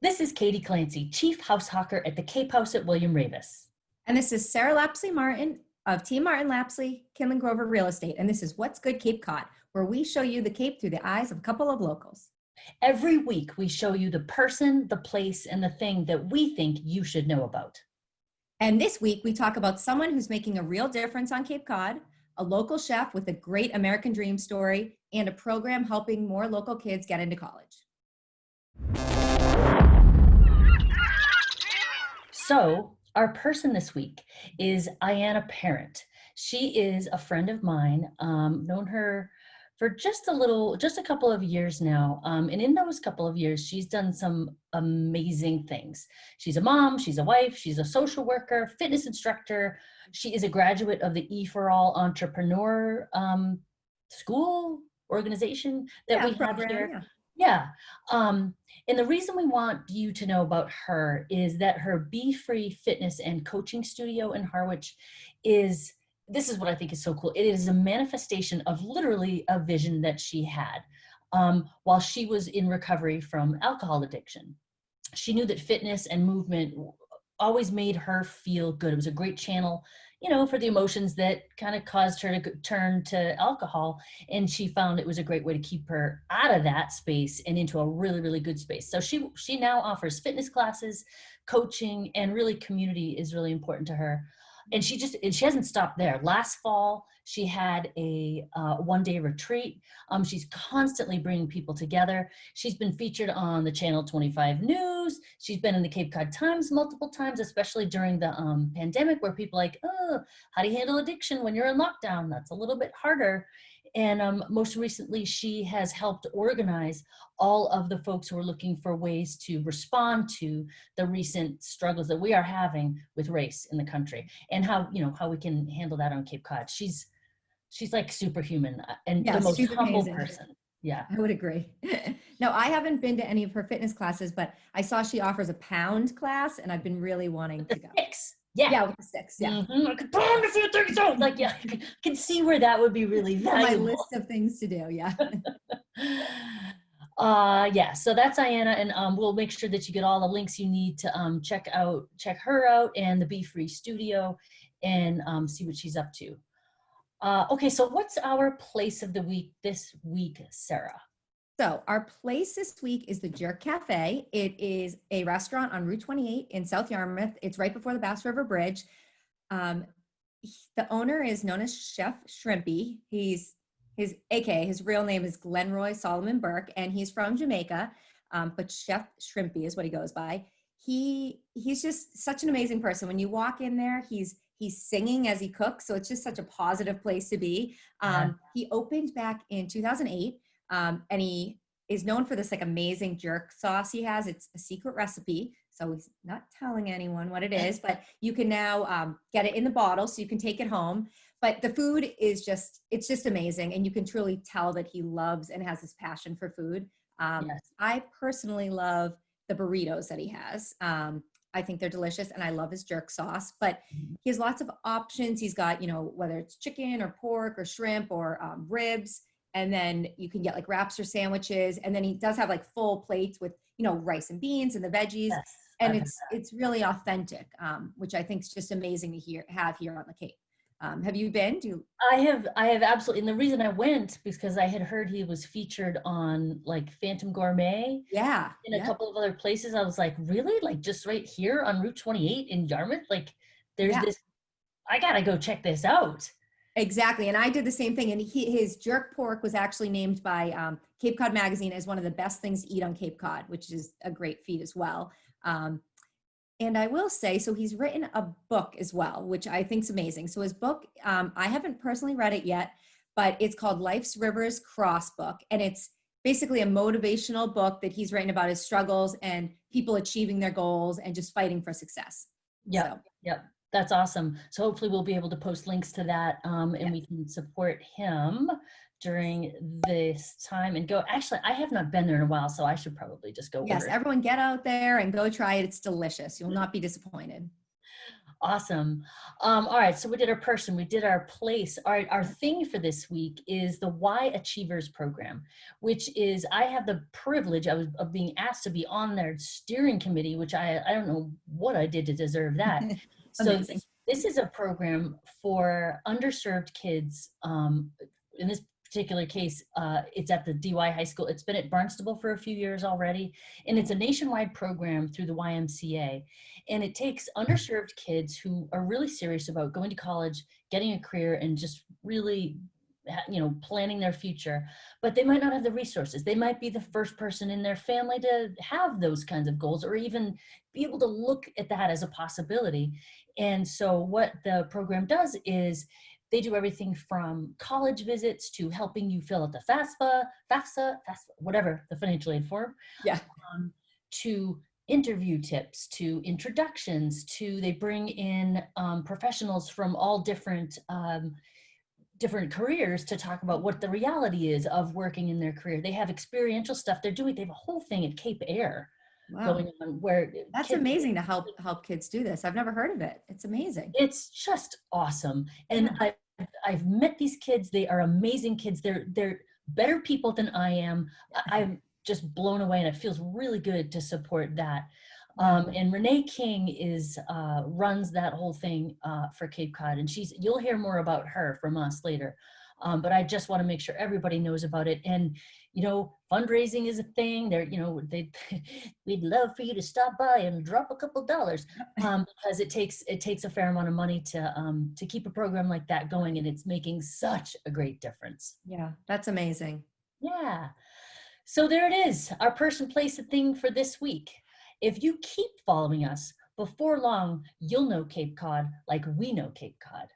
This is Katie Clancy, Chief House Hawker at the Cape House at William Ravis. And this is Sarah Lapsley-Martin of Team Martin Lapsley, Kinlan Grover Real Estate. And this is What's Good Cape Cod, where we show you the Cape through the eyes of a couple of locals. Every week, we show you the person, the place, and the thing that we think you should know about. And this week, we talk about someone who's making a real difference on Cape Cod, a local chef with a great American dream story, and a program helping more local kids get into college. So, our person this week is Ayanna Parent. She is a friend of mine, known her for just a couple of years now. And in those couple of years, she's done some amazing things. She's a mom, she's a wife, she's a social worker, fitness instructor. She is a graduate of the E4All Entrepreneur school organization that we have here. Yeah. And the reason we want you to know about her is that her Be Free Fitness and Coaching Studio in Harwich this is what I think is so cool. It is a manifestation of literally a vision that she had while she was in recovery from alcohol addiction. She knew that fitness and movement always made her feel good. It was a great channel, for the emotions that kind of caused her to turn to alcohol. And she found it was a great way to keep her out of that space and into a really, really good space. So she now offers fitness classes, coaching, and really community is really important to her. And she hasn't stopped there. Last fall, she had a one-day retreat. She's constantly bringing people together. She's been featured on the Channel 25 News. She's been in the Cape Cod Times multiple times, especially during the pandemic, where people are like, oh, how do you handle addiction when you're in lockdown? That's a little bit harder. And most recently, she has helped organize all of the folks who are looking for ways to respond to the recent struggles that we are having with race in the country, and how we can handle that on Cape Cod. She's like superhuman and the most humble person. Yeah, I would agree. Now, I haven't been to any of her fitness classes, but I saw she offers a pound class, and I've been really wanting to go. Six. Yeah, with the six. Yeah. Mm-hmm. I could pound a few things out. Like, yeah, I can see where that would be really valuable. My list of things to do. Yeah. So that's Ayanna, and we'll make sure that you get all the links you need to check her out and the Be Free Studio and see what she's up to. Okay, so what's our place of the week this week, Sarah? So our place this week is the Jerk Cafe. It is a restaurant on Route 28 in South Yarmouth. It's right before the Bass River Bridge. The owner is known as Chef Shrimpy. His real name is Glenroy Solomon Burke, and he's from Jamaica, but Chef Shrimpy is what he goes by. He's just such an amazing person. When you walk in there, he's singing as he cooks, so it's just such a positive place to be. He opened back in 2008. And he is known for this like amazing jerk sauce he has. It's a secret recipe, so he's not telling anyone what it is, but you can now get it in the bottle so you can take it home. But the food is it's just amazing, and you can truly tell that he loves and has this passion for food. Yes. I personally love the burritos that he has. I think they're delicious, and I love his jerk sauce, but he has lots of options. He's got, whether it's chicken or pork or shrimp or ribs. And then you can get like wraps or sandwiches. And then he does have like full plates with, rice and beans and the veggies. Yes, and it's really authentic, which I think is just amazing to have here on the Cape. Have you been? I have absolutely. And the reason I went because I had heard he was featured on like Phantom Gourmet. Yeah. In a couple of other places. I was like, really? Like just right here on Route 28 in Yarmouth? Like there's this, I gotta go check this out. Exactly. And I did the same thing. And his jerk pork was actually named by Cape Cod Magazine as one of the best things to eat on Cape Cod, which is a great feat as well. And I will say, so he's written a book as well, which I think is amazing. So his book, I haven't personally read it yet, but it's called Life's Rivers Cross Book. And it's basically a motivational book that he's written about his struggles and people achieving their goals and just fighting for success. Yeah. Yep. That's awesome. So hopefully we'll be able to post links to that and we can support him during this time and go. Actually, I have not been there in a while, so I should probably just go. Yes, everyone get out there and go try it. It's delicious. You will not be disappointed. Awesome. All right, so we did our person, we did our place. All right, our thing for this week is the Y Achievers program, which is I have the privilege of being asked to be on their steering committee, which I don't know what I did to deserve that. So Amazing. this is a program for underserved kids. In this particular case, it's at the DY High School. It's been at Barnstable for a few years already, and it's a nationwide program through the YMCA. And it takes underserved kids who are really serious about going to college, getting a career, and just really planning their future, but they might not have the resources. They might be the first person in their family to have those kinds of goals, or even be able to look at that as a possibility. And so what the program does is they do everything from college visits to helping you fill out the FAFSA, whatever the financial aid form, Yeah. to interview tips, to introductions, to they bring in professionals from all different careers to talk about what the reality is of working in their career. They have experiential stuff they're doing. They have a whole thing at Cape Air Wow. going on where That's kids, amazing to help kids do this. I've never heard of it. It's amazing. it's just awesome. And Yeah. I've met these kids. They are amazing kids. They're better people than I am. I'm just blown away, and it feels really good to support that. Yeah. And Renee King is runs that whole thing for Cape Cod, and you'll hear more about her from us later. But I just want to make sure everybody knows about it. And fundraising is a thing. We'd love for you to stop by and drop a couple dollars, because it takes a fair amount of money to keep a program like that going, and it's making such a great difference. Yeah. That's amazing. Yeah. So there it is, our person, place, a thing for this week. If you keep following us, before long, you'll know Cape Cod like we know Cape Cod.